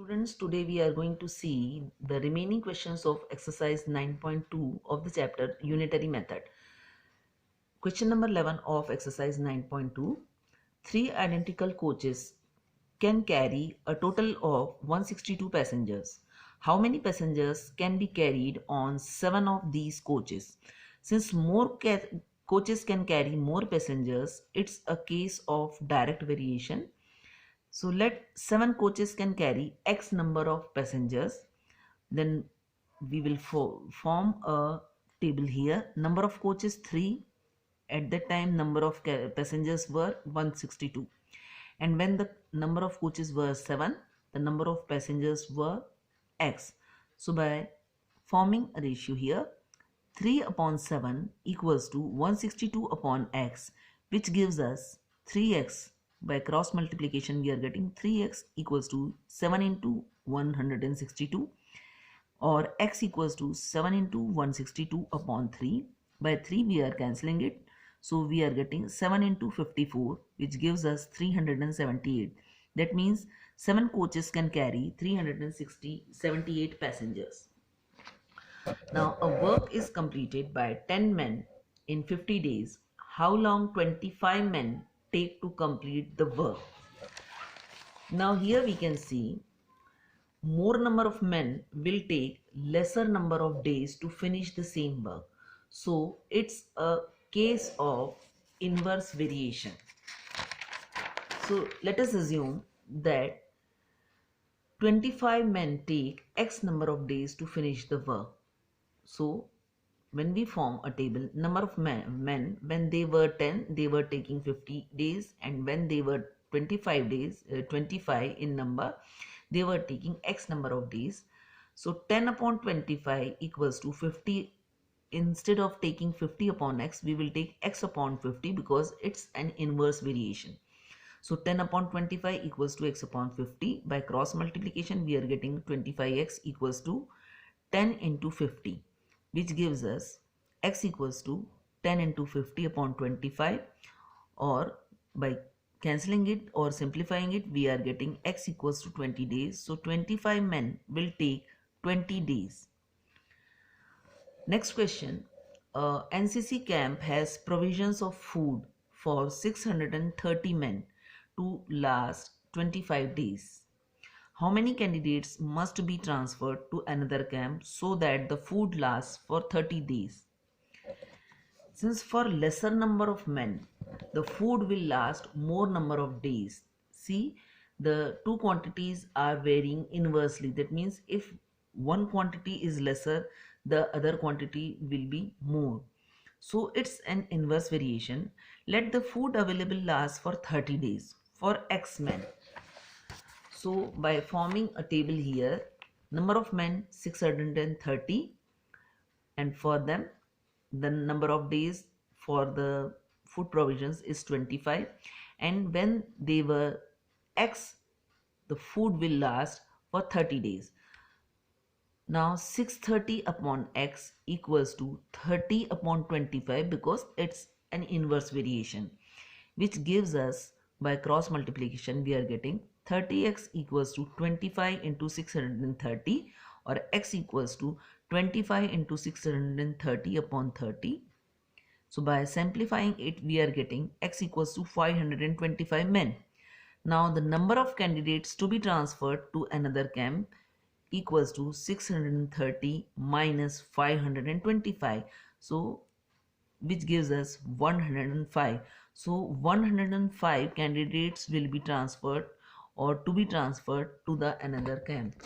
Students, today we are going to see the remaining questions of exercise 9.2 of the chapter Unitary Method. Question number 11 of exercise 9.2. Three identical coaches can carry a total of 162 passengers. How many passengers can be carried on 7 of these coaches? Since more coaches can carry more passengers, it's a case of direct variation. So let 7 coaches can carry X number of passengers. Then we will form a table here. Number of coaches 3. At that time number of passengers were 162. And when the number of coaches were 7, the number of passengers were X. So by forming a ratio here, 3 upon 7 equals to 162 upon X, which gives us 3X. By cross multiplication we are getting 3X equals to 7 into 162, or X equals to 7 into 162 upon 3. By 3 we are cancelling it, so we are getting 7 into 54, which gives us 378. That means 7 coaches can carry 378 passengers. Now a work is completed by 10 men in 50 days. How long 25 men take to complete the work? Now here we can see more number of men will take lesser number of days to finish the same work. So it's a case of inverse variation. So let us assume that 25 men take X number of days to finish the work. So when we form a table, number of men when they were 10, they were taking 50 days, and when they were 25 days, 25 in number, they were taking X number of days. So 10 upon 25 equals to 50. Instead of taking 50 upon X, we will take X upon 50 because it's an inverse variation. So 10 upon 25 equals to X upon 50. By cross multiplication, we are getting 25X equals to 10 into 50, which gives us X equals to 10 into 50 upon 25, or by cancelling it or simplifying it, we are getting X equals to 20 days. So 25 men will take 20 days. Next question. NCC camp has provisions of food for 630 men to last 25 days. How many candidates must be transferred to another camp so that the food lasts for 30 days? Since for lesser number of men, the food will last more number of days. See, the two quantities are varying inversely. That means if one quantity is lesser, the other quantity will be more. So it's an inverse variation. Let the food available last for 30 days for X men. So by forming a table here, number of men 630, and for them the number of days for the food provisions is 25, and when they were X, the food will last for 30 days. Now 630 upon X equals to 30 upon 25 because it's an inverse variation, which gives us, by cross multiplication, we are getting 30X equals to 25 into 630, or X equals to 25 into 630 upon 30. So by simplifying it, we are getting X equals to 525 men. Now the number of candidates to be transferred to another camp equals to 630 minus 525. So which gives us 105. So 105 candidates will be transferred or to be transferred to the another camp.